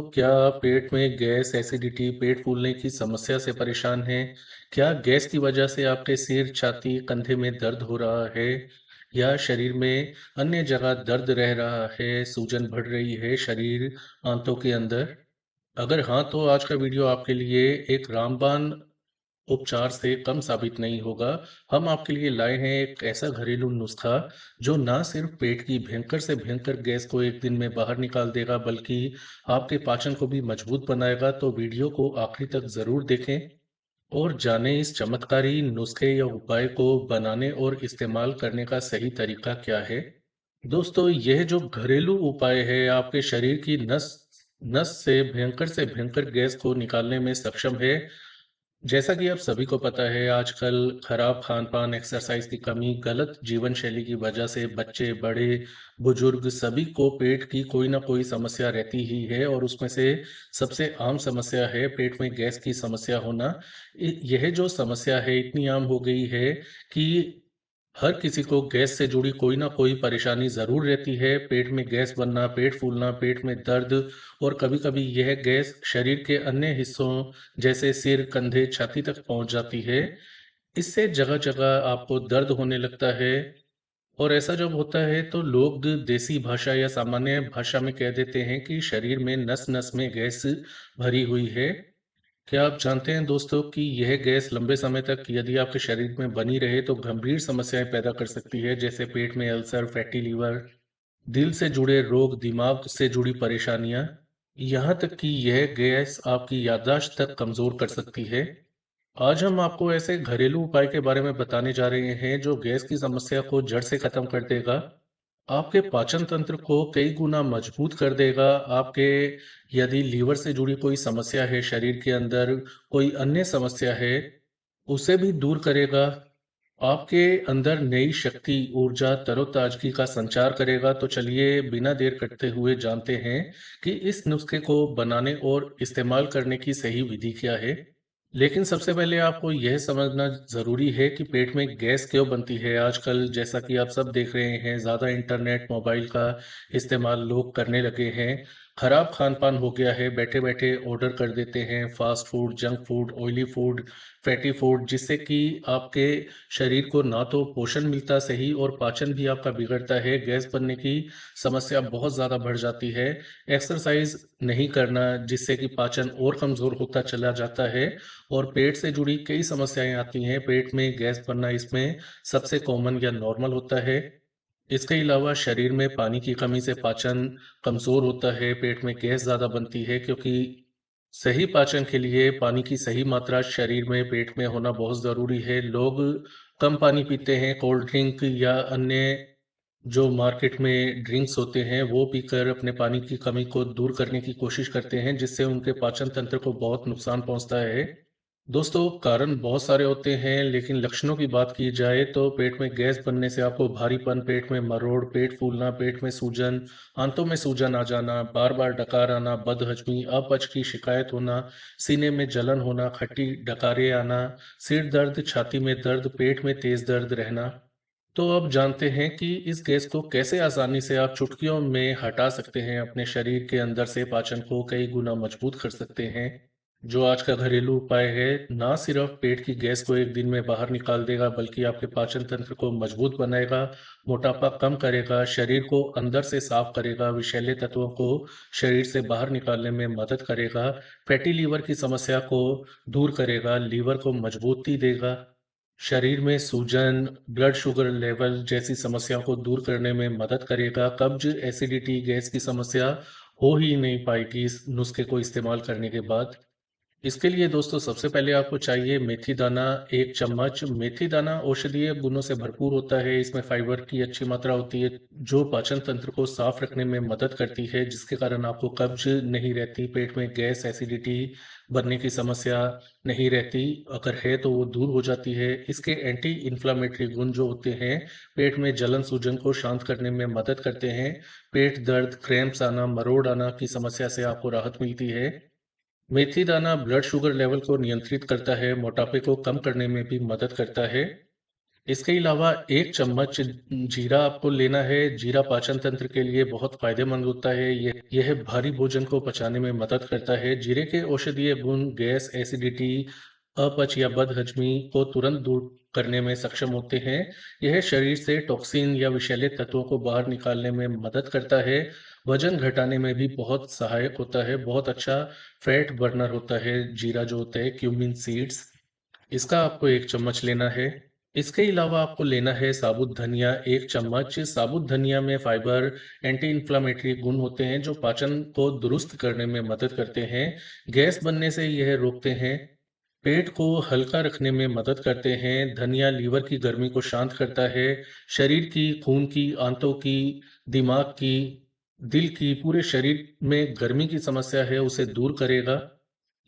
क्या पेट में gas, acidity, पेट फूलने की समस्या से परेशान हैं? क्या गैस की वजह से आपके सिर, छाती, कंधे में दर्द हो रहा है? या शरीर में अन्य जगह दर्द रह रहा है, सूजन बढ़ रही है शरीर, आंतों के अंदर? अगर हाँ, तो आज का वीडियो आपके लिए एक रामबाण उपचार से कम साबित नहीं होगा। हम आपके लिए लाए हैं एक ऐसा घरेलू नुस्खा जो ना सिर्फ पेट की भयंकर से भयंकर गैस को एक दिन में बाहर निकाल देगा, बल्कि आपके पाचन को भी मजबूत बनाएगा। तो वीडियो को आखिरी तक जरूर देखें और जानें इस चमत्कारी नुस्खे या उपाय को बनाने और इस्तेमाल करने का सही तरीका क्या है। दोस्तों, यह जो घरेलू उपाय है आपके शरीर की नस नस से भयंकर गैस को निकालने में सक्षम है। जैसा कि आप सभी को पता है, आजकल खराब खान-पान, एक्सरसाइज की कमी, गलत जीवन शैली की वजह से बच्चे, बड़े, बुजुर्ग सभी को पेट की कोई ना कोई समस्या रहती ही है और उसमें से सबसे आम समस्या है पेट में गैस की समस्या होना। यह जो समस्या है इतनी आम हो गई है कि हर किसी को गैस से जुड़ी कोई ना कोई परेशानी ज़रूर रहती है। पेट में गैस बनना, पेट फूलना, पेट में दर्द और कभी-कभी यह गैस शरीर के अन्य हिस्सों जैसे सिर, कंधे, छाती तक पहुंच जाती है। इससे जगह-जगह आपको दर्द होने लगता है और ऐसा जब होता है तो लोग देसी भाषा या सामान्य भाषा में कह देते हैं कि शरीर में नस-नस में गैस भरी हुई है। क्या आप जानते हैं दोस्तों कि यह गैस लंबे समय तक यदि आपके शरीर में बनी रहे तो गंभीर समस्याएं पैदा कर सकती है, जैसे पेट में अल्सर, फैटी लीवर, दिल से जुड़े रोग, दिमाग से जुड़ी परेशानियां। यहाँ तक कि यह गैस आपकी याददाश्त तक कमजोर कर सकती है। आज हम आपको ऐसे घरेलू उपाय के बारे में बताने जा रहे हैं जो गैस की समस्या को जड़ से खत्म कर देगा, आपके पाचन तंत्र को कई गुना मजबूत कर देगा। आपके यदि लीवर से जुड़ी कोई समस्या है, शरीर के अंदर कोई अन्य समस्या है, उसे भी दूर करेगा। आपके अंदर नई शक्ति, ऊर्जा, तरोताजगी का संचार करेगा। तो चलिए बिना देर करते हुए जानते हैं कि इस नुस्खे को बनाने और इस्तेमाल करने की सही विधि क्या है। लेकिन सबसे पहले आपको यह समझना ज़रूरी है कि पेट में गैस क्यों बनती है। आजकल जैसा कि आप सब देख रहे हैं, ज़्यादा इंटरनेट, मोबाइल का इस्तेमाल लोग करने लगे हैं। खराब खान-पान हो गया है, बैठे-बैठे ऑर्डर कर देते हैं, fast food, junk food, oily food, fatty food, जिससे कि आपके शरीर को ना तो पोषण मिलता सही और पाचन भी आपका बिगड़ता है। गैस बनने की समस्या बहुत ज़्यादा बढ़ जाती है। एक्सरसाइज़ नहीं करना, जिससे कि पाचन और कमज़ोर होता चला जाता है और पेट से जुड़ी कई समस्याएं आती हैं। पेट में गैस बनना इसमें सबसे कॉमन या नॉर्मल होता है। इसके अलावा शरीर में पानी की कमी से पाचन कमजोर होता है, पेट में गैस ज़्यादा बनती है, क्योंकि सही पाचन के लिए पानी की सही मात्रा शरीर में, पेट में होना बहुत ज़रूरी है। लोग कम पानी पीते हैं, कोल्ड ड्रिंक या अन्य जो मार्केट में ड्रिंक्स होते हैं वो पीकर अपने पानी की कमी को दूर करने की कोशिश करते हैं, जिससे उनके पाचन तंत्र को बहुत नुकसान पहुंचता है। दोस्तों, कारण बहुत सारे होते हैं, लेकिन लक्षणों की बात की जाए तो पेट में गैस बनने से आपको भारीपन, पेट में मरोड़, पेट फूलना, पेट में सूजन, आंतों में सूजन आ जाना, बार बार डकार आना, बदहजमी, अपच की शिकायत होना, सीने में जलन होना, खट्टी डकारें आना, सिर दर्द, छाती में दर्द, पेट में तेज दर्द रहना। तो अब जानते हैं कि इस गैस को कैसे आसानी से आप चुटकियों में हटा सकते हैं, अपने शरीर के अंदर से पाचन को कई गुना मजबूत कर सकते हैं। जो आज का घरेलू उपाय है, ना सिर्फ पेट की गैस को एक दिन में बाहर निकाल देगा, बल्कि आपके पाचन तंत्र को मजबूत बनाएगा, मोटापा कम करेगा, शरीर को अंदर से साफ करेगा, विषैले तत्वों को शरीर से बाहर निकालने में मदद करेगा, फैटी लीवर की समस्या को दूर करेगा, लीवर को मजबूती देगा, शरीर में सूजन, ब्लड शुगर लेवल जैसी समस्याओं को दूर करने में मदद करेगा। कब्ज, एसिडिटी, गैस की समस्या हो ही नहीं पाएगी इस नुस्खे को इस्तेमाल करने के बाद। इसके लिए दोस्तों सबसे पहले आपको चाहिए मेथी दाना 1 चम्मच। मेथी दाना औषधीय गुणों से भरपूर होता है, इसमें फाइबर की अच्छी मात्रा होती है, जो पाचन तंत्र को साफ रखने में मदद करती है, जिसके कारण आपको कब्ज नहीं रहती, पेट में गैस, एसिडिटी बनने की समस्या नहीं रहती। अगर है तो वो दूर हो जाती है। इसके एंटी इन्फ्लामेटरी गुण जो होते हैं, पेट में जलन, सूजन को शांत करने में मदद करते हैं। पेट दर्द, क्रैम्प्स आना, मरोड़ आना की समस्या से आपको राहत मिलती है। मेथी दाना ब्लड शुगर लेवल को नियंत्रित करता है, मोटापे को कम करने में भी मदद करता है। इसके अलावा 1 चम्मच जीरा आपको लेना है। जीरा पाचन तंत्र के लिए बहुत फ़ायदेमंद होता है। यह भारी भोजन को पचाने में मदद करता है। जीरे के औषधीय गुण गैस, एसिडिटी, अपच या बदहज़मी को तुरंत दूर करने में सक्षम होते हैं। यह शरीर से टॉक्सिन या विषैले तत्वों को बाहर निकालने में मदद करता है। वज़न घटाने में भी बहुत सहायक होता है। बहुत अच्छा फैट बर्नर होता है जीरा जो होता है, क्यूमिन सीड्स। इसका आपको 1 चम्मच लेना है। इसके अलावा आपको लेना है साबुत धनिया 1 चम्मच। साबुत धनिया में फाइबर, एंटी इन्फ्लेमेटरी गुण होते हैं जो पाचन को दुरुस्त करने में मदद करते हैं। गैस बनने से यह रोकते हैं। पेट को हल्का रखने में मदद करते हैं। धनिया लीवर की गर्मी को शांत करता है। शरीर की, खून की, आंतों की, दिमाग की, दिल की, पूरे शरीर में गर्मी की समस्या है उसे दूर करेगा।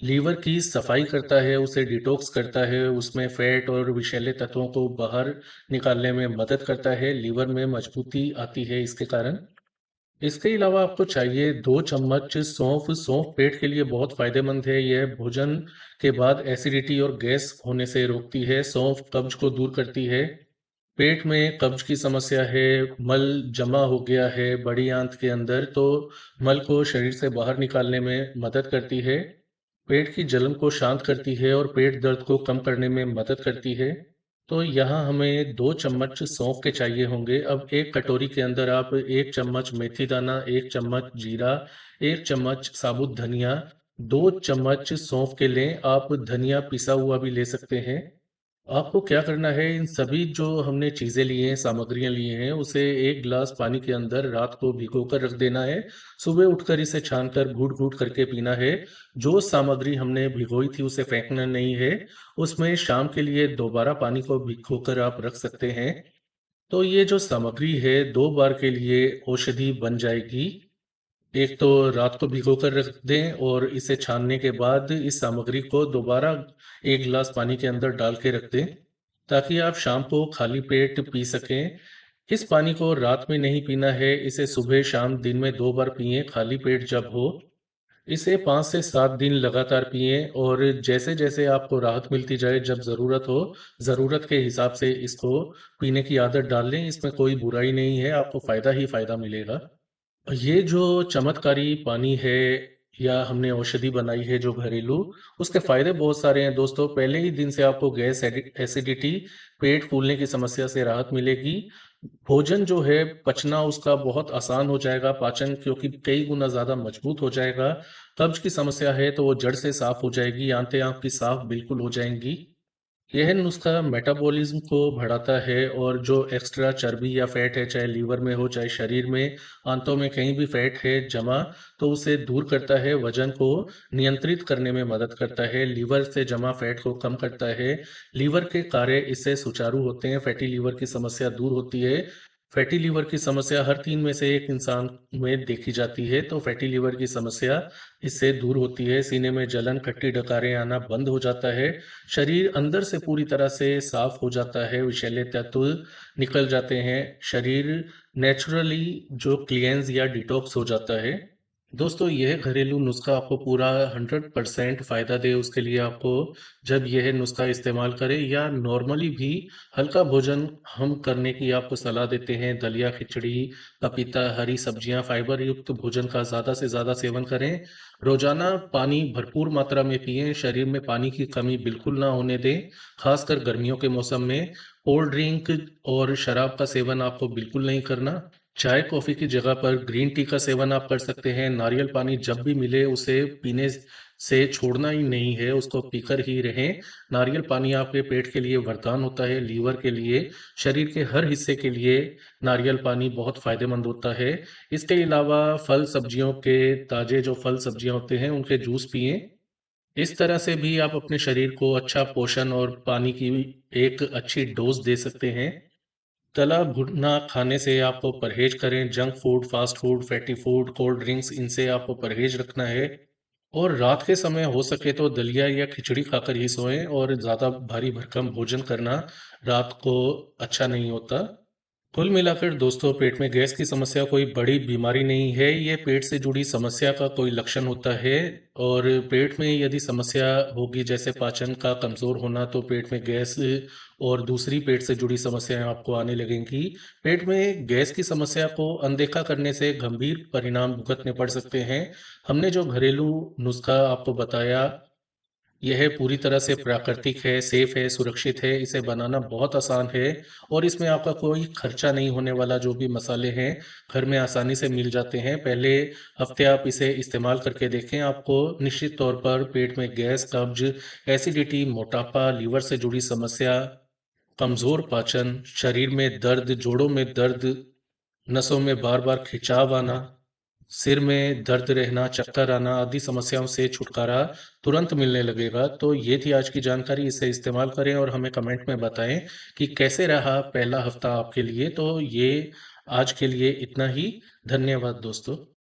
लीवर की सफाई करता है, उसे डिटॉक्स करता है, उसमें फैट और विषैले तत्वों को बाहर निकालने में मदद करता है, लीवर में मजबूती आती है इसके कारण। इसके अलावा आपको चाहिए 2 चम्मच सौंफ। सौंफ पेट के लिए बहुत फायदेमंद है। यह भोजन के बाद एसिडिटी और गैस होने से रोकती है। सौंफ कब्ज को दूर करती है। पेट में कब्ज की समस्या है, मल जमा हो गया है बड़ी आंत के अंदर, तो मल को शरीर से बाहर निकालने में मदद करती है। पेट की जलन को शांत करती है और पेट दर्द को कम करने में मदद करती है। तो यहाँ हमें 2 चम्मच सौंफ के चाहिए होंगे। अब एक कटोरी के अंदर आप 1 चम्मच मेथी दाना, 1 चम्मच जीरा, 1 चम्मच साबुत धनिया, 2 चम्मच सौंफ के लें। आप धनिया पिसा हुआ भी ले सकते हैं। आपको क्या करना है, इन सभी जो हमने चीज़ें ली हैं, सामग्रियाँ ली हैं, उसे 1 ग्लास पानी के अंदर रात को भिगोकर रख देना है। सुबह उठकर इसे छानकर घूँट-घूँट करके पीना है। जो सामग्री हमने भिगोई थी उसे फेंकना नहीं है। उसमें शाम के लिए दोबारा पानी को भिगोकर आप रख सकते हैं। तो ये जो सामग्री है 2 बार के लिए औषधि बन जाएगी। एक तो रात को भिगो कर रख दें और इसे छानने के बाद इस सामग्री को दोबारा 1 गिलास पानी के अंदर डाल के रख दें, ताकि आप शाम को खाली पेट पी सकें। इस पानी को रात में नहीं पीना है, इसे सुबह-शाम दिन में 2 बार पिएँ, खाली पेट जब हो। इसे 5 से 7 दिन लगातार पिएँ और जैसे-जैसे आपको राहत मिलती जाए, जब ज़रूरत हो, ज़रूरत के हिसाब से इसको पीने की आदत डाल लें। इसमें कोई बुराई नहीं है, आपको फ़ायदा ही फ़ायदा मिलेगा। ये जो चमत्कारी पानी है या हमने औषधि बनाई है जो घरेलू, उसके फ़ायदे बहुत सारे हैं दोस्तों। पहले ही दिन से आपको गैस, एसिडिटी, पेट फूलने की समस्या से राहत मिलेगी। भोजन जो है पचना उसका बहुत आसान हो जाएगा, पाचन क्योंकि कई गुना ज़्यादा मजबूत हो जाएगा। कब्ज़ की समस्या है तो वो जड़ से साफ़ हो जाएगी, आंतें आपकी साफ़ बिल्कुल हो जाएँगी। यह नुस्खा मेटाबॉलिज्म को बढ़ाता है और जो एक्स्ट्रा चर्बी या फैट है, चाहे लीवर में हो, चाहे शरीर में, आंतों में कहीं भी फैट है जमा, तो उसे दूर करता है, वज़न को नियंत्रित करने में मदद करता है, लीवर से जमा फैट को कम करता है, लीवर के कार्य इससे सुचारू होते हैं, फैटी लीवर की समस्या दूर होती है। फैटी लीवर की समस्या हर 3 में से 1 इंसान में देखी जाती है, तो फैटी लीवर की समस्या इससे दूर होती है। सीने में जलन, खट्टी डकारें आना बंद हो जाता है। शरीर अंदर से पूरी तरह से साफ हो जाता है, विषैले तत्व निकल जाते हैं, शरीर नेचुरली जो क्लींस या डिटॉक्स हो जाता है। दोस्तों यह घरेलू नुस्खा आपको पूरा 100% फ़ायदा दे उसके लिए आपको जब यह नुस्खा इस्तेमाल करें या नॉर्मली भी हल्का भोजन हम करने की आपको सलाह देते हैं। दलिया, खिचड़ी, पपीता, हरी सब्जियां, फाइबर युक्त भोजन का ज़्यादा से ज़्यादा सेवन करें। रोजाना पानी भरपूर मात्रा में पिएं, शरीर में पानी की कमी बिल्कुल ना होने दें, खासकर गर्मियों के मौसम में। कोल्ड ड्रिंक और शराब का सेवन आपको बिल्कुल नहीं करना। चाय कॉफ़ी की जगह पर ग्रीन टी का सेवन आप कर सकते हैं। नारियल पानी जब भी मिले उसे पीने से छोड़ना ही नहीं है, उसको पीकर ही रहें। नारियल पानी आपके पेट के लिए वरदान होता है, लीवर के लिए, शरीर के हर हिस्से के लिए नारियल पानी बहुत फ़ायदेमंद होता है। इसके अलावा फल सब्जियों के ताज़े जो फल सब्जियां होते हैं उनके जूस पिएं। इस तरह से भी आप अपने शरीर को अच्छा पोषण और पानी की एक अच्छी डोज दे सकते हैं। तला भुना खाने से आपको परहेज करें। Junk food, fast food, fatty food, cold drinks इनसे आपको परहेज रखना है। और रात के समय हो सके तो दलिया या खिचड़ी खाकर ही सोएं और ज़्यादा भारी भरकम भोजन करना रात को अच्छा नहीं होता। कुल मिलाकर दोस्तों, पेट में गैस की समस्या कोई बड़ी बीमारी नहीं है, ये पेट से जुड़ी समस्या का कोई लक्षण होता है। और पेट में यदि समस्या होगी, जैसे पाचन का कमज़ोर होना, तो पेट में गैस और दूसरी पेट से जुड़ी समस्याएं आपको आने लगेंगी। पेट में गैस की समस्या को अनदेखा करने से गंभीर परिणाम भुगतने पड़ सकते हैं। हमने जो घरेलू नुस्खा आपको बताया, यह पूरी तरह से प्राकृतिक है, सेफ है, सुरक्षित है, इसे बनाना बहुत आसान है और इसमें आपका कोई खर्चा नहीं होने वाला। जो भी मसाले हैं, घर में आसानी से मिल जाते हैं। पहले हफ्ते आप इसे इस्तेमाल करके देखें, आपको निश्चित तौर पर पेट में गैस, कब्ज, एसिडिटी, मोटापा, लीवर से जुड़ी समस्या, कमज़ोर पाचन, शरीर में दर्द, जोड़ों में दर्द, नसों में बार-बार खिंचाव आना, सिर में दर्द रहना, चक्कर आना आदि समस्याओं से छुटकारा तुरंत मिलने लगेगा। तो ये थी आज की जानकारी, इसे इस्तेमाल करें और हमें कमेंट में बताएं कि कैसे रहा पहला हफ्ता आपके लिए। तो ये आज के लिए इतना ही। धन्यवाद दोस्तों।